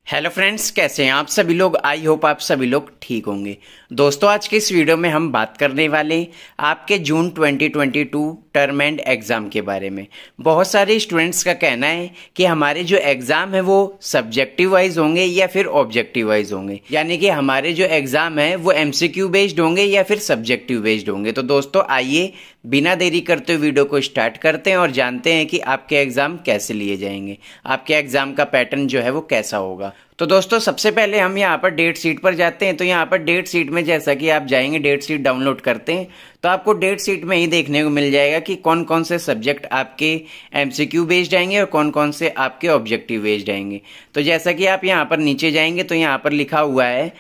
Hello friends, कैसे हैं आप सभी लोग। आई होप आप सभी लोग ठीक होंगे। दोस्तों, आज के इस वीडियो में हम बात करने वाले हैं आपके जून 2022 टर्म एंड एग्ज़ाम के बारे में। बहुत सारे स्टूडेंट्स का कहना है कि हमारे जो एग्ज़ाम है वो सब्जेक्टिव वाइज होंगे या फिर ऑब्जेक्टिव वाइज होंगे, यानी कि हमारे जो एग्ज़ाम है वो एमसीक्यू बेस्ड होंगे या फिर सब्जेक्टिव बेस्ड होंगे। तो दोस्तों, आइए बिना देरी करते हुए वीडियो को स्टार्ट करते हैं और जानते हैं कि आपके एग्ज़ाम कैसे लिए जाएंगे, आपके एग्ज़ाम का पैटर्न जो है वो कैसा होगा। तो दोस्तों, सबसे पहले हम यहाँ पर डेट शीट पर जाते हैं। तो यहाँ पर डेट शीट में जैसा कि आप जाएंगे, डेट शीट डाउनलोड करते हैं तो आपको डेट शीट में ही देखने को मिल जाएगा कि कौन कौन से सब्जेक्ट आपके एमसीक्यू बेस्ड आएंगे और कौन कौन से आपके ऑब्जेक्टिव बेस्ड आएंगे। तो जैसा कि आप यहाँ पर नीचे जाएंगे तो यहाँ पर लिखा हुआ है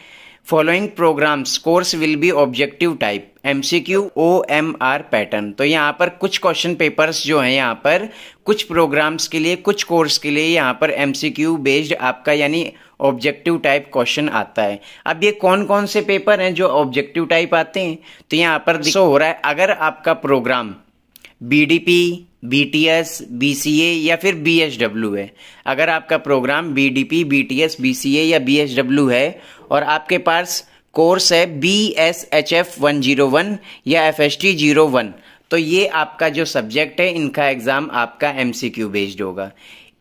following programmes course will be objective type MCQ OMR pattern. तो यहाँ पर कुछ क्वेश्चन पेपर्स जो हैं, यहाँ पर कुछ प्रोग्राम्स के लिए, कुछ कोर्स के लिए यहाँ पर एमसीक्यू बेस्ड आपका यानी ऑब्जेक्टिव टाइप क्वेश्चन आता है। अब ये कौन कौन से पेपर हैं जो ऑब्जेक्टिव टाइप आते हैं, तो यहाँ पर शो हो रहा है अगर आपका प्रोग्राम BDP, BTS, BCA या फिर BSW है। अगर आपका प्रोग्राम BDP, BTS, BCA या BSW है और आपके पास कोर्स है BSHF 101 या FST 01, तो ये आपका जो सब्जेक्ट है, इनका एग्ज़ाम आपका MCQ बेस्ड होगा।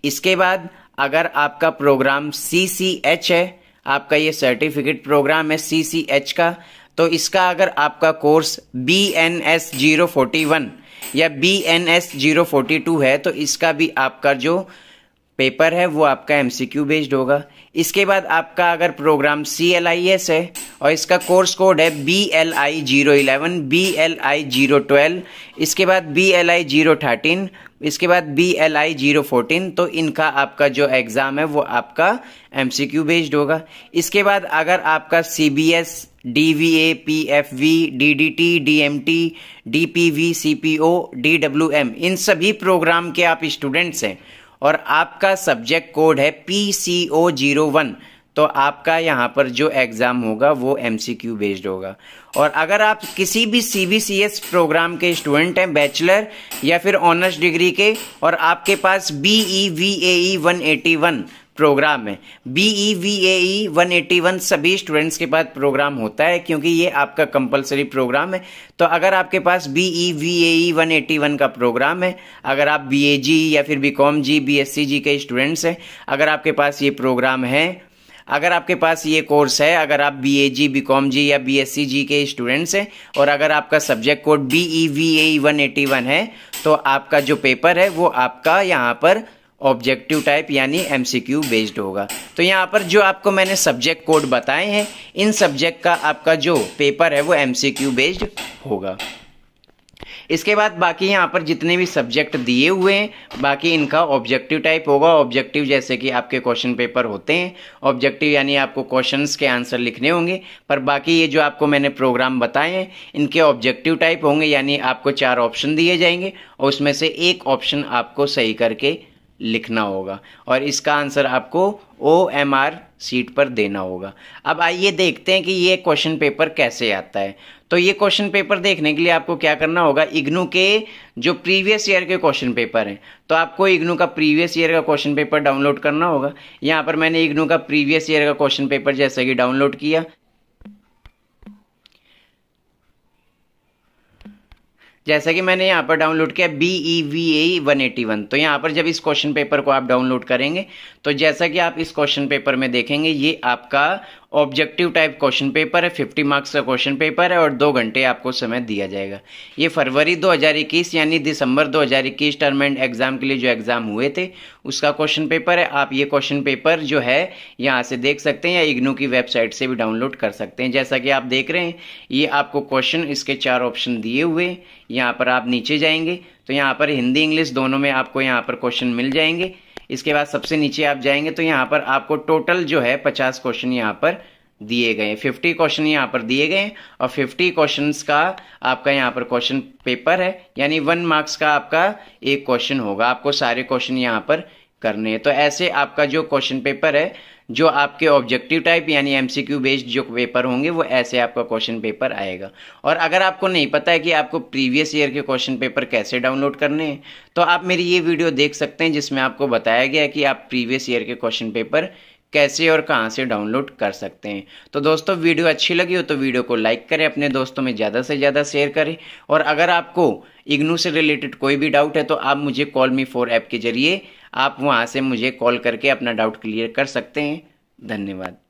इसके बाद अगर आपका प्रोग्राम CCH है, आपका ये सर्टिफिकेट प्रोग्राम है CCH का, तो इसका अगर आपका कोर्स BNS 041 या BNS 042 है तो इसका भी आपका जो पेपर है वो आपका एमसीक्यू बेस्ड होगा। इसके बाद आपका अगर प्रोग्राम CLIS है और इसका कोर्स कोड है BLI 011, BLI 012, इसके बाद BLI 013, इसके बाद BLI 014, तो इनका आपका जो एग्ज़ाम है वो आपका एमसीक्यू बेस्ड होगा। इसके बाद अगर आपका CBS, DVA, PFV, DDT, DMT, DPV, CPO, DWM, इन सभी प्रोग्राम के आप स्टूडेंट्स हैं और आपका सब्जेक्ट कोड है PCO 01, तो आपका यहाँ पर जो एग्ज़ाम होगा वो MCQ बेस्ड होगा। और अगर आप किसी भी CBCS प्रोग्राम के स्टूडेंट हैं, बैचलर या फिर ऑनर्स डिग्री के, और आपके पास BEVAE 181 प्रोग्राम है, BEVAE 181 सभी स्टूडेंट्स के पास प्रोग्राम होता है क्योंकि ये आपका कंपलसरी प्रोग्राम है। तो अगर आपके पास BEVAE 181 का प्रोग्राम है, अगर आप BAG या फिर BCom G, BSc G के स्टूडेंट्स हैं, अगर आपके पास ये प्रोग्राम है, अगर आपके पास ये कोर्स है, अगर आप BAG, BCom G या BSc G के स्टूडेंट्स हैं और अगर आपका सब्जेक्ट कोड BEVAE 181 है, तो आपका जो पेपर है वो आपका यहाँ पर ऑब्जेक्टिव टाइप यानी एमसीक्यू बेस्ड होगा। तो यहाँ पर जो आपको मैंने सब्जेक्ट कोड बताए हैं, इन सब्जेक्ट का आपका जो पेपर है वो एमसीक्यू बेस्ड होगा। इसके बाद बाकी यहाँ पर जितने भी सब्जेक्ट दिए हुए हैं, बाकी इनका ऑब्जेक्टिव टाइप होगा। ऑब्जेक्टिव जैसे कि आपके क्वेश्चन पेपर होते हैं, ऑब्जेक्टिव यानी आपको क्वेश्चंस के आंसर लिखने होंगे, पर बाकी ये जो आपको मैंने प्रोग्राम बताए हैं इनके ऑब्जेक्टिव टाइप होंगे, यानी आपको 4 ऑप्शन दिए जाएंगे और उसमें से एक ऑप्शन आपको सही करके लिखना होगा और इसका आंसर आपको OMR सीट पर देना होगा। अब आइए देखते हैं कि ये क्वेश्चन पेपर कैसे आता है। तो ये क्वेश्चन पेपर देखने के लिए आपको क्या करना होगा, इग्नू के जो प्रीवियस ईयर के क्वेश्चन पेपर हैं, तो आपको इग्नू का प्रीवियस ईयर का क्वेश्चन पेपर डाउनलोड करना होगा। यहाँ पर मैंने इग्नू का प्रीवियस ईयर का क्वेश्चन पेपर जैसा कि डाउनलोड किया, जैसा कि मैंने यहाँ पर डाउनलोड किया BEVAE 181। तो यहाँ पर जब इस क्वेश्चन पेपर को आप डाउनलोड करेंगे तो जैसा कि आप इस क्वेश्चन पेपर में देखेंगे, ये आपका ऑब्जेक्टिव टाइप क्वेश्चन पेपर है, 50 मार्क्स का क्वेश्चन पेपर है और 2 घंटे आपको समय दिया जाएगा। ये फरवरी 2021 यानी दिसंबर 2021 टर्म एंड एग्जाम के लिए जो एग्जाम हुए थे उसका क्वेश्चन पेपर है। आप ये क्वेश्चन पेपर जो है यहाँ से देख सकते हैं या इग्नू की वेबसाइट से भी डाउनलोड कर सकते हैं। जैसा कि आप देख रहे हैं, ये आपको क्वेश्चन, इसके 4 ऑप्शन दिए हुए, यहाँ पर आप नीचे जाएंगे तो यहाँ पर हिंदी इंग्लिश दोनों में आपको यहाँ पर क्वेश्चन मिल जाएंगे। इसके बाद सबसे नीचे आप जाएंगे तो यहाँ पर आपको टोटल जो है 50 क्वेश्चन यहाँ पर दिए गए, 50 क्वेश्चन यहाँ पर दिए गए और 50 क्वेश्चंस का आपका यहाँ पर क्वेश्चन पेपर है, यानी 1 मार्क्स का आपका एक क्वेश्चन होगा। आपको सारे क्वेश्चन यहाँ पर करने हैं। तो ऐसे आपका जो क्वेश्चन पेपर है, जो आपके ऑब्जेक्टिव टाइप यानी एमसीक्यू बेस्ड जो पेपर होंगे, वो ऐसे आपका क्वेश्चन पेपर आएगा। और अगर आपको नहीं पता है कि आपको प्रीवियस ईयर के क्वेश्चन पेपर कैसे डाउनलोड करने हैं, तो आप मेरी ये वीडियो देख सकते हैं जिसमें आपको बताया गया है कि आप प्रीवियस ईयर के क्वेश्चन पेपर कैसे और कहां से डाउनलोड कर सकते हैं। तो दोस्तों वीडियो अच्छी लगी हो तो वीडियो को लाइक करें, अपने दोस्तों में ज़्यादा से ज़्यादा शेयर करें, और अगर आपको इग्नू से रिलेटेड कोई भी डाउट है तो आप मुझे कॉल मी 4 ऐप के जरिए आप वहां से मुझे कॉल करके अपना डाउट क्लियर कर सकते हैं। धन्यवाद।